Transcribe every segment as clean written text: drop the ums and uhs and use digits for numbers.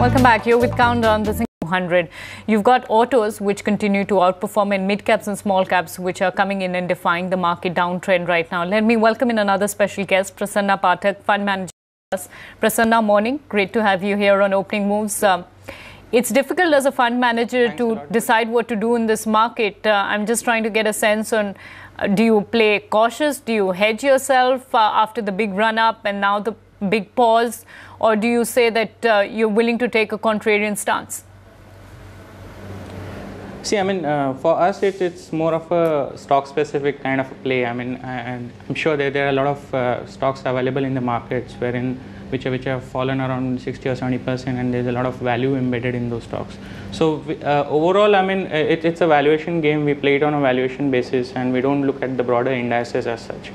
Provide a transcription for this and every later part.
Welcome back. You're with Countdown, the 200. You've got autos which continue to outperform and mid-caps and small caps which are coming in and defying the market downtrend right now. Let me welcome in another special guest, Prassana Pathak, fund manager. Prassana, morning. Great to have you here on Opening Moves. It's difficult as a fund manager to decide what to do in this market. I'm just trying to get a sense on, do you play cautious? Do you hedge yourself after the big run-up and now the big pause? Or do you say that you're willing to take a contrarian stance? See, for us, it's more of a stock-specific kind of a play. And I'm sure that there are a lot of stocks available in the markets which have fallen around 60 or 70%, and there's a lot of value embedded in those stocks. So overall, it's a valuation game. We play it on a valuation basis, and we don't look at the broader indices as such.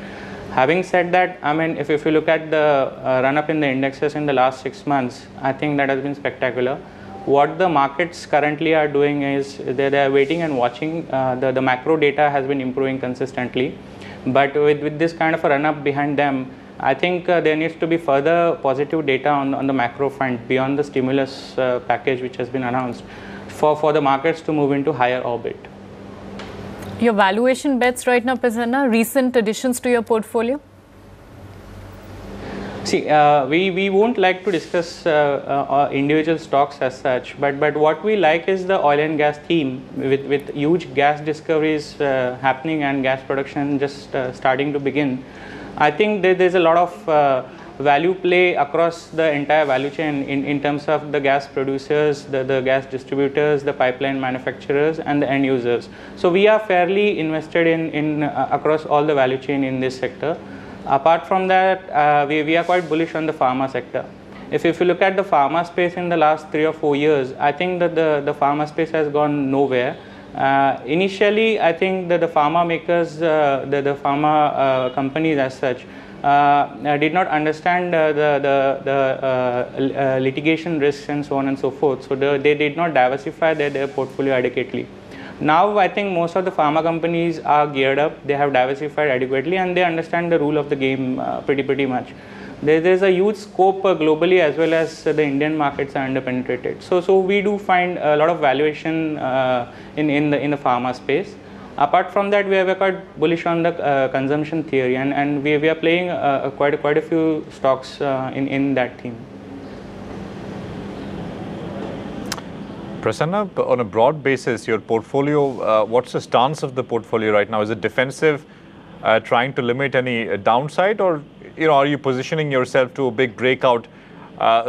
Having said that, if you look at the run-up in the indexes in the last 6 months, I think that has been spectacular. What the markets currently are doing is they are waiting and watching. The macro data has been improving consistently, but with this kind of a run-up behind them, I think there needs to be further positive data on the macro front beyond the stimulus package which has been announced for the markets to move into higher orbit. Your valuation bets right now, Prassana, recent additions to your portfolio? See, we won't like to discuss individual stocks as such, but what we like is the oil and gas theme with huge gas discoveries happening and gas production just starting to begin. I think there's a lot of value play across the entire value chain in terms of the gas producers, the gas distributors, the pipeline manufacturers, and the end users. So we are fairly invested in across all the value chain in this sector. Apart from that, we are quite bullish on the pharma sector. If you look at the pharma space in the last 3 or 4 years, I think that the pharma space has gone nowhere. Initially, I think that the pharma makers, the pharma companies as such, did not understand the litigation risks and so on and so forth. So they did not diversify their portfolio adequately. Now, I think most of the pharma companies are geared up, they have diversified adequately, and they understand the rule of the game pretty much. There's a huge scope globally, as well as the Indian markets are underpenetrated. So we do find a lot of valuation in the pharma space. Apart from that, we are quite bullish on the consumption theory, and we are playing quite a few stocks in that theme. Prassana, on a broad basis, your portfolio, what's the stance of the portfolio right now? Is it defensive, trying to limit any downside, or are you positioning yourself to a big breakout?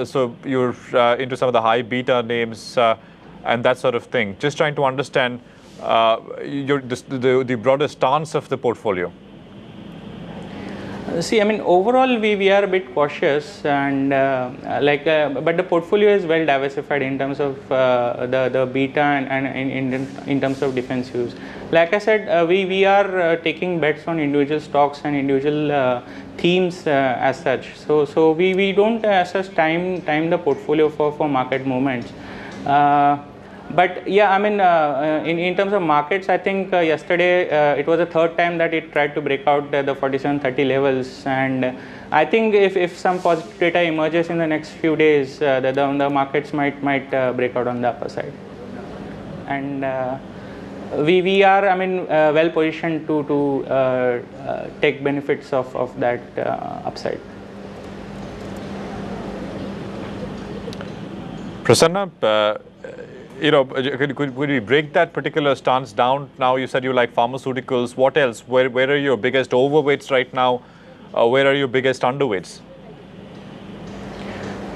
So you're into some of the high beta names and that sort of thing. Just trying to understand the broader stance of the portfolio. See, overall we are a bit cautious, and but the portfolio is well diversified in terms of the beta and in terms of defensives. Like I said, we are taking bets on individual stocks and individual themes as such. So we don't as such time the portfolio for market movements. But yeah, in terms of markets, I think yesterday it was the third time that it tried to break out the 4730 levels, and I think if some positive data emerges in the next few days, the markets might break out on the upper side, and we are well positioned to take benefits of that upside. Prassana, could we break that particular stance down? Now you said you like pharmaceuticals. What else? Where are your biggest overweights right now? Where are your biggest underweights?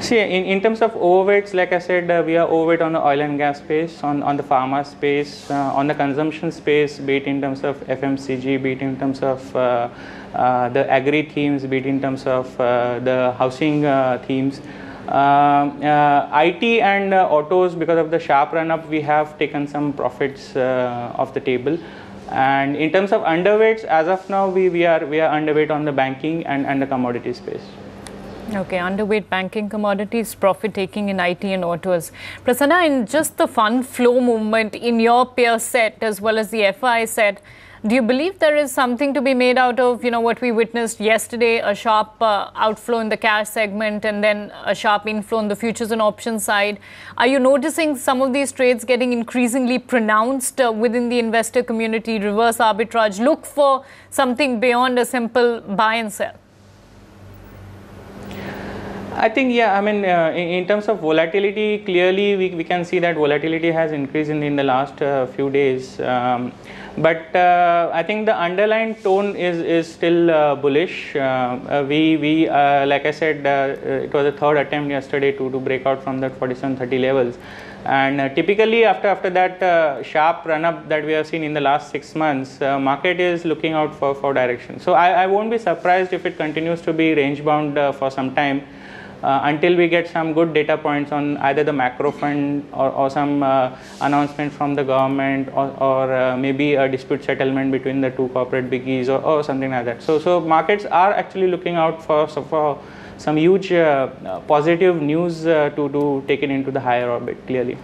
See, in terms of overweights, like I said, we are overweight on the oil and gas space, on the pharma space, on the consumption space, be it in terms of FMCG, be it in terms of the agri themes, be it in terms of the housing themes. IT and autos, because of the sharp run-up, we have taken some profits off the table. And in terms of underweights, as of now, we are underweight on the banking and the commodity space. Okay, underweight banking, commodities, profit taking in IT and autos. Prassana, in just the fund flow movement in your peer set as well as the FI set, Do you believe there is something to be made out of, what we witnessed yesterday, a sharp outflow in the cash segment and then a sharp inflow on the futures and options side? Are you noticing some of these trades getting increasingly pronounced within the investor community, reverse arbitrage, look for something beyond a simple buy and sell? I think, yeah, I mean, in terms of volatility, clearly we can see that volatility has increased in the last few days. But I think the underlying tone is still bullish. Like I said, it was a third attempt yesterday to break out from that 4730 levels. And typically after that sharp run up that we have seen in the last 6 months, market is looking out for direction. So I won't be surprised if it continues to be range bound for some time. Until we get some good data points on either the macro front or some announcement from the government or maybe a dispute settlement between the two corporate biggies or something like that. So markets are actually looking out for some huge positive news to take it into the higher orbit, clearly.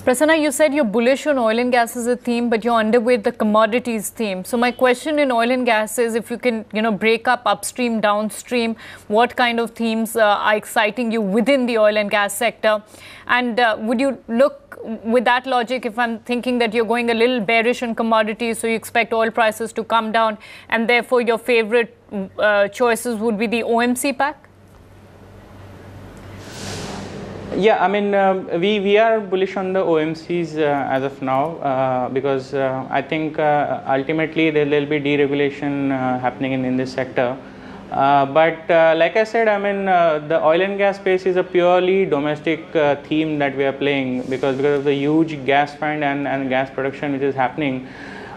Prasanna, you said you're bullish on oil and gas as a theme, but you're underweight the commodities theme. So my question in oil and gas is if you can, break up upstream, downstream, what kind of themes are exciting you within the oil and gas sector? And would you look with that logic, if I'm thinking that you're going a little bearish on commodities, so you expect oil prices to come down, and therefore your favorite choices would be the OMC pack? Yeah, I mean, we are bullish on the OMCs as of now because I think ultimately there will be deregulation happening in this sector. But like I said, I mean, the oil and gas space is a purely domestic theme that we are playing because of the huge gas find and gas production which is happening.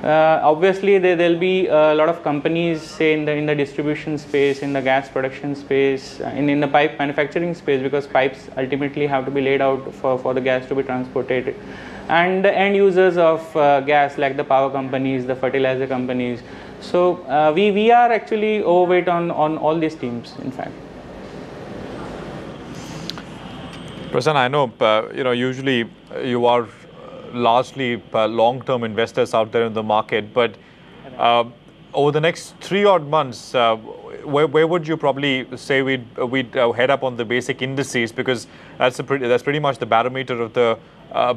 Obviously, there will be a lot of companies, say in the distribution space, in the gas production space, in the pipe manufacturing space, because pipes ultimately have to be laid out for the gas to be transported, and the end users of gas like the power companies, the fertilizer companies. So we are actually overweight on all these themes, in fact. Prasanna, I know usually you are largely long-term investors out there in the market, but over the next 3 odd months, where would you probably say we'd head up on the basic indices, because that's pretty much the barometer of the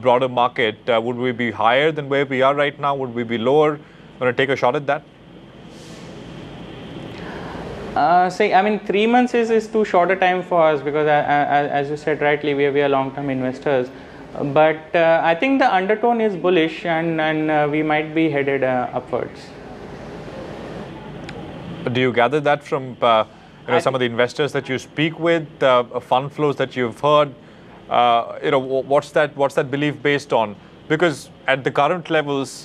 broader market. Would we be higher than where we are right now? Would we be lower? Want to take a shot at that? I mean, 3 months is too short a time for us because as you said rightly, we are long-term investors. But I think the undertone is bullish and we might be headed upwards. Do you gather that from some of the investors that you speak with, fund flows that you've heard? What's that belief based on? Because at the current levels,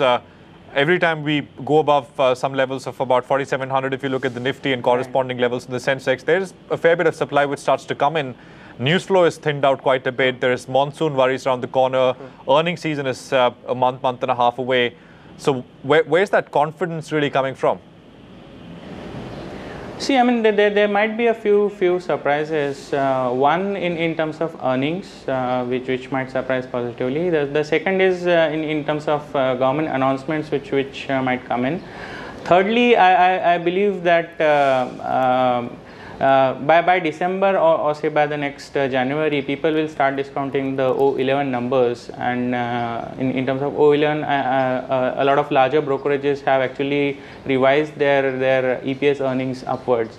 every time we go above some levels of about 4,700, if you look at the Nifty and corresponding levels in the Sensex, there's a fair bit of supply which starts to come in. News flow is thinned out quite a bit. There is monsoon worries around the corner. Earnings season is a month and a half away. So where's that confidence really coming from? See, I mean, there might be a few surprises. One in terms of earnings, which might surprise positively. The second is in terms of government announcements, which might come in. Thirdly, I believe that by December or say by the next January, people will start discounting the O11 numbers, and in terms of O11, a lot of larger brokerages have actually revised their EPS earnings upwards.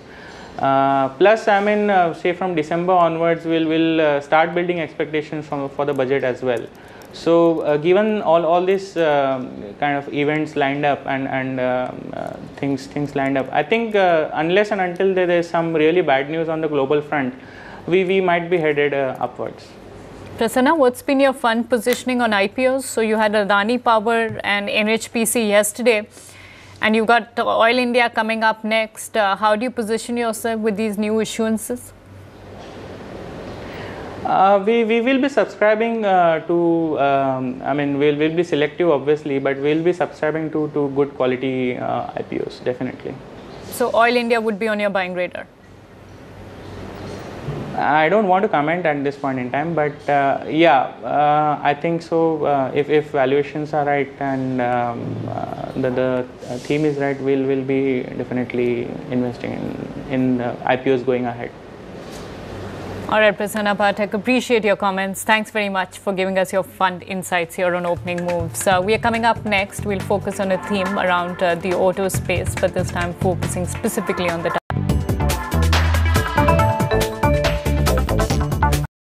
Plus, I mean, say from December onwards, we'll start building expectations for the budget as well. So given all these kind of events lined up and things lined up, I think unless and until there is some really bad news on the global front, we might be headed upwards. Prasanna, what's been your fund positioning on IPOs? So you had Adani Power and NHPC yesterday, and you've got Oil India coming up next. How do you position yourself with these new issuances? We will be subscribing to, I mean, we'll be selective obviously, but we'll be subscribing to good quality IPOs, definitely. So Oil India would be on your buying radar? I don't want to comment at this point in time, but yeah, I think so. If valuations are right and the theme is right, we'll be definitely investing in IPOs going ahead. All right, Prassana Pathak, appreciate your comments. Thanks very much for giving us your fund insights here on opening moves. We are coming up next. We'll focus on a theme around the auto space, but this time focusing specifically on the